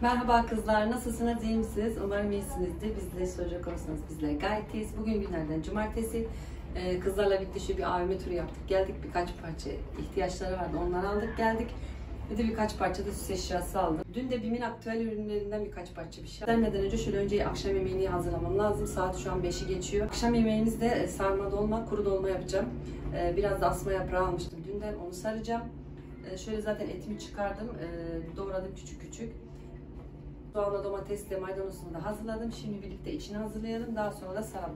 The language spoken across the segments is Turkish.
Merhaba kızlar, nasılsınız, iyi misiniz? Umarım iyisinizdir. Biz de soracak olursanız bizler gayet iyiyiz. Bugün günlerden cumartesi. Kızlarla birlikte şu bir AVM turu yaptık. Geldik, birkaç parça ihtiyaçları vardı, onları aldık geldik. Bir de birkaç parça da süs eşyası aldım. Dün de BİM'in aktüel ürünlerinden birkaç parça bir şey aldım. Denmeden önce şöyle önce akşam yemeğini hazırlamam lazım. Saat şu an 5'i geçiyor. Akşam yemeğimizde sarma dolma, kuru dolma yapacağım. Biraz da asma yaprağı almıştım dünden, onu saracağım. Şöyle zaten etimi çıkardım, doğradım küçük küçük. Soğanla domatesle maydanozunu da hazırladım. Şimdi birlikte içini hazırlayalım. Daha sonra da saralım.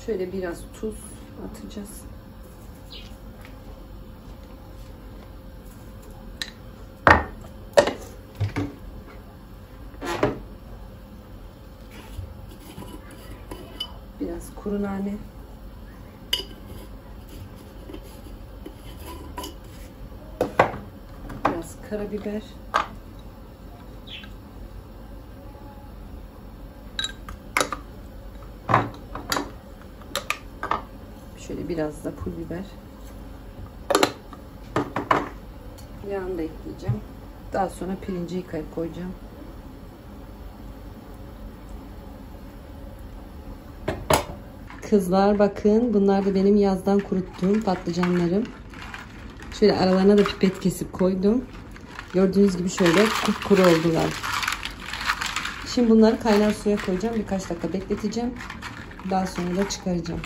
Şöyle biraz tuz atacağız. Biraz kuru nane. Biraz karabiber. Şöyle biraz da pul biber. Yağını da ekleyeceğim. Daha sonra pirinci yıkayıp koyacağım. Kızlar bakın, bunlar da benim yazdan kuruttuğum patlıcanlarım. Şöyle aralarına da pipet kesip koydum. Gördüğünüz gibi şöyle kupkuru oldular. Şimdi bunları kaynar suya koyacağım. Birkaç dakika bekleteceğim. Daha sonra da çıkaracağım.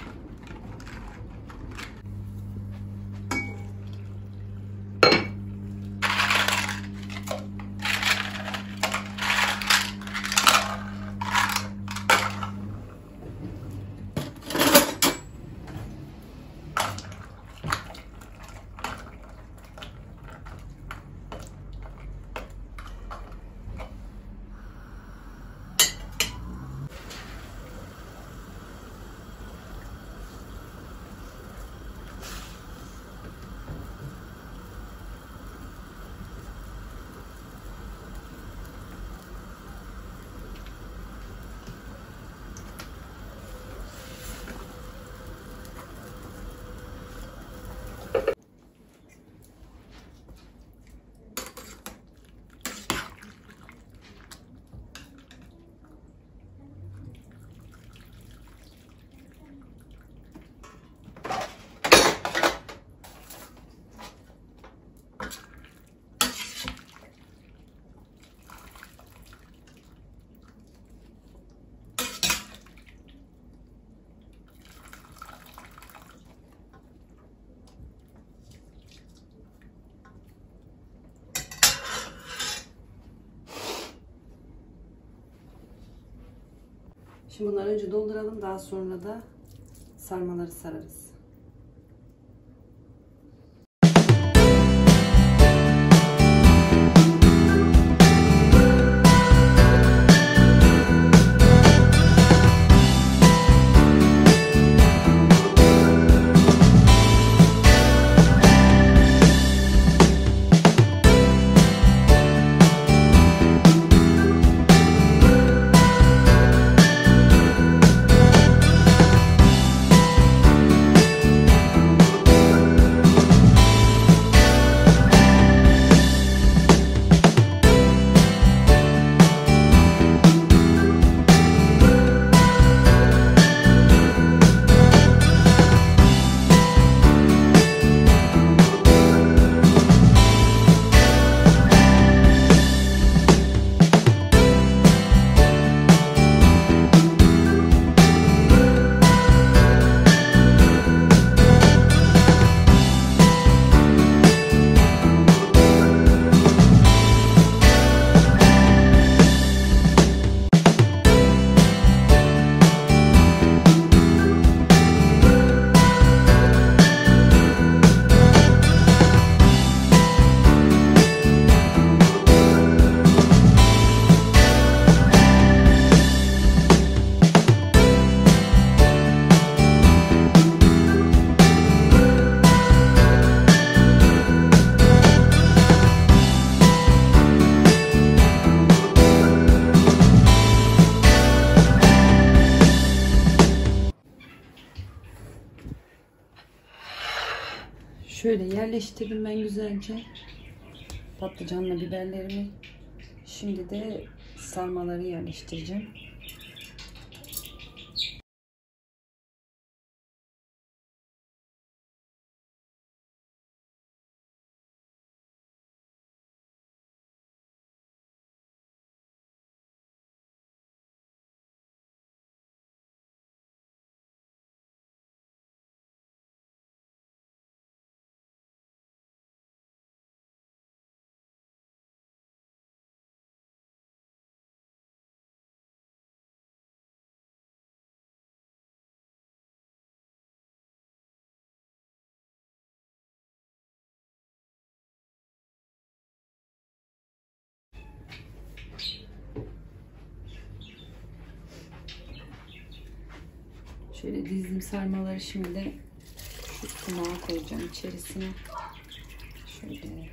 Şimdi bunları önce dolduralım, daha sonra da sarmaları sararız. Şöyle yerleştirdim ben güzelce patlıcanla biberlerimi. Şimdi de sarmaları yerleştireceğim. Şöyle dizdim sarmaları, şimdi de şu kumağa koyacağım içerisine. Şöyle.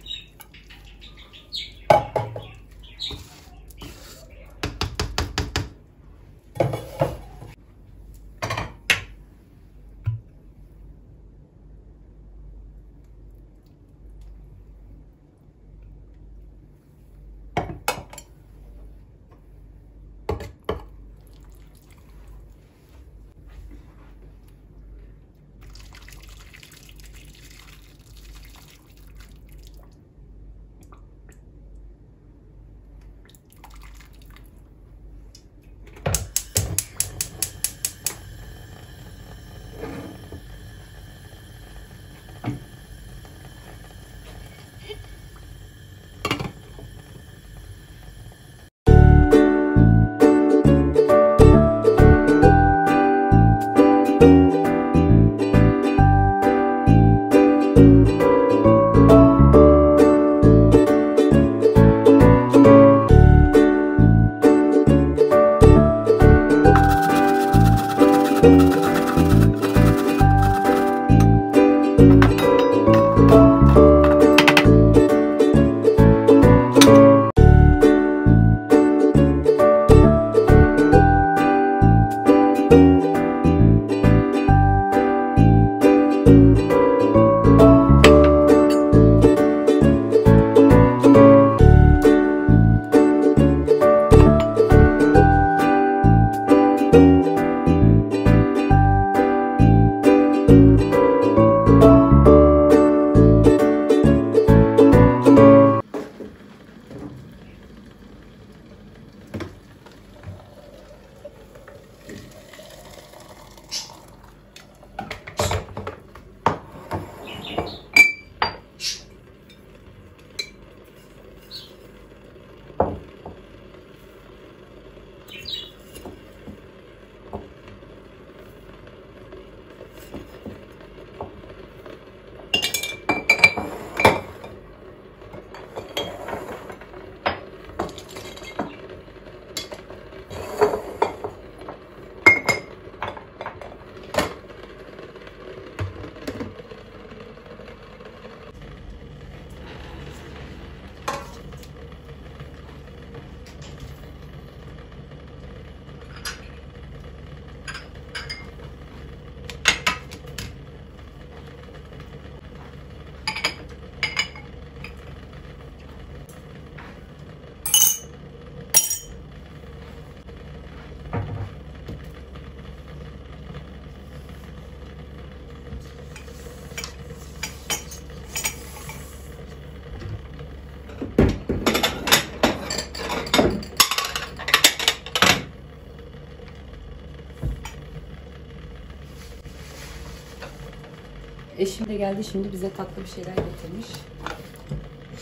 Eşim de geldi, şimdi bize tatlı bir şeyler getirmiş.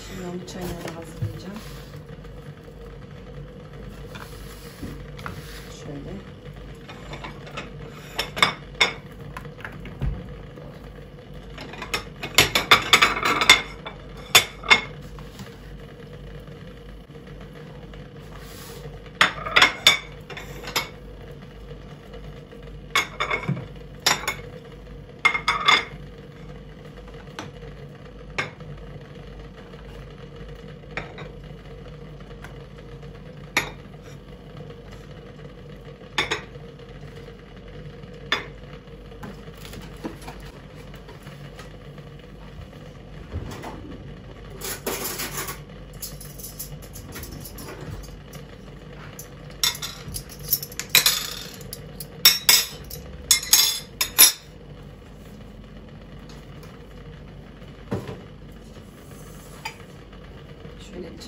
Şimdi onun çayını hazırlayacağım. Şöyle.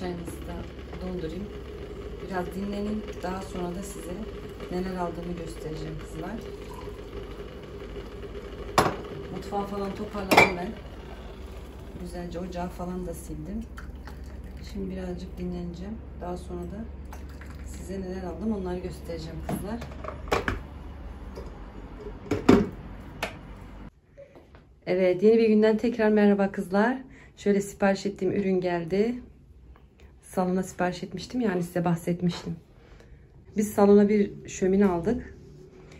Çayınızı da doldurayım. Biraz dinlenin. Daha sonra da size neler aldığımı göstereceğim kızlar. Mutfağı falan toparladım ben. Güzelce ocağı falan da sildim. Şimdi birazcık dinleneceğim. Daha sonra da size neler aldım onları göstereceğim kızlar. Evet, yeni bir günden tekrar merhaba kızlar. Şöyle sipariş ettiğim ürün geldi. Salona sipariş etmiştim, yani size bahsetmiştim. Biz salona bir şömine aldık.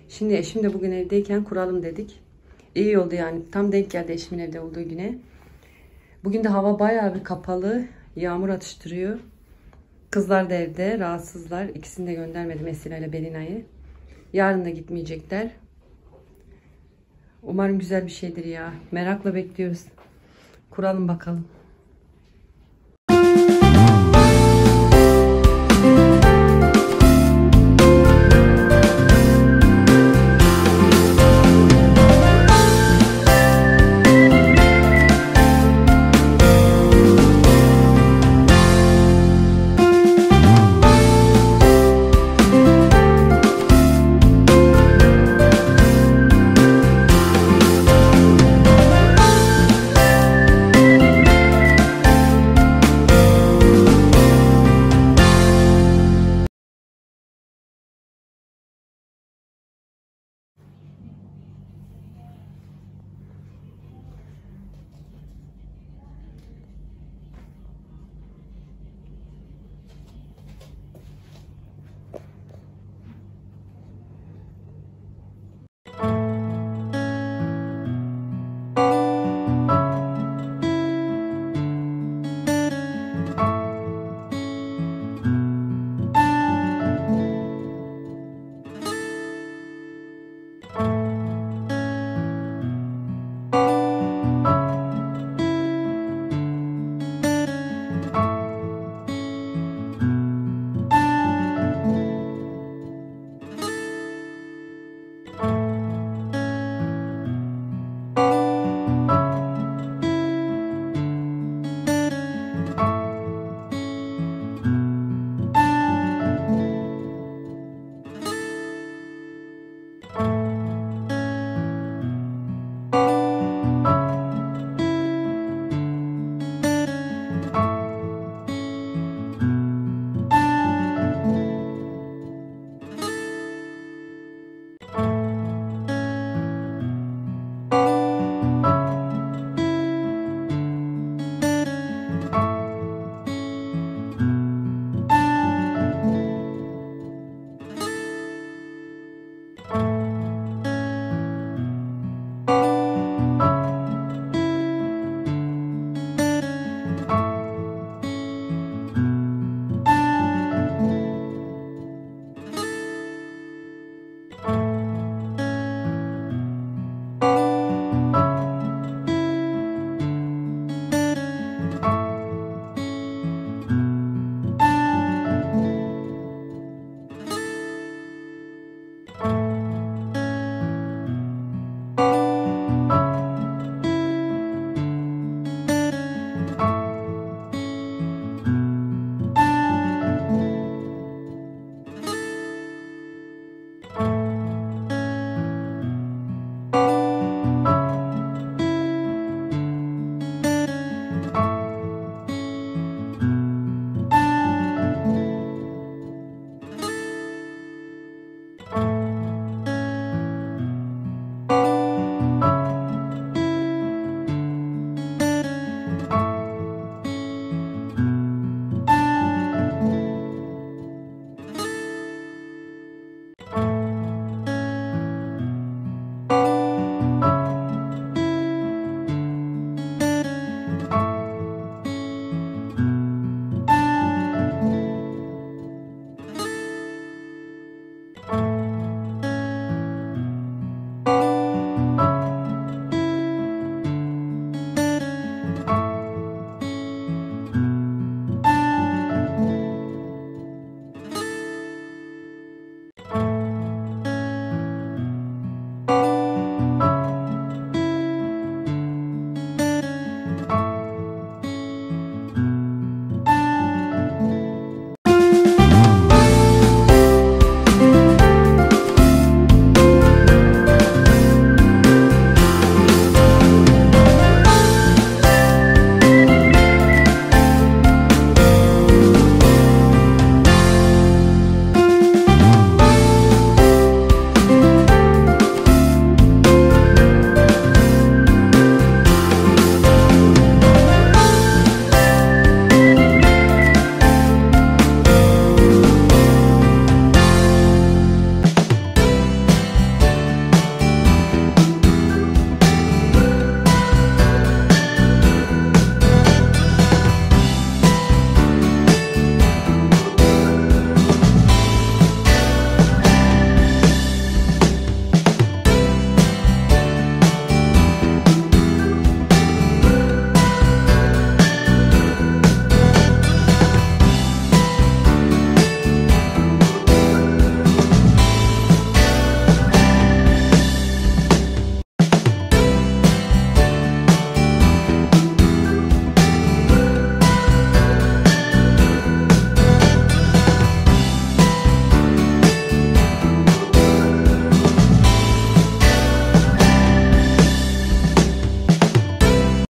Şimdi eşim de bugün evdeyken kuralım dedik. İyi oldu yani. Tam denk geldi eşimin evde olduğu güne. Bugün de hava bayağı bir kapalı. Yağmur atıştırıyor. Kızlar da evde. Rahatsızlar. İkisini de göndermedim, Esila ile Belina'yı. Yarın da gitmeyecekler. Umarım güzel bir şeydir ya. Merakla bekliyoruz. Kuralım bakalım.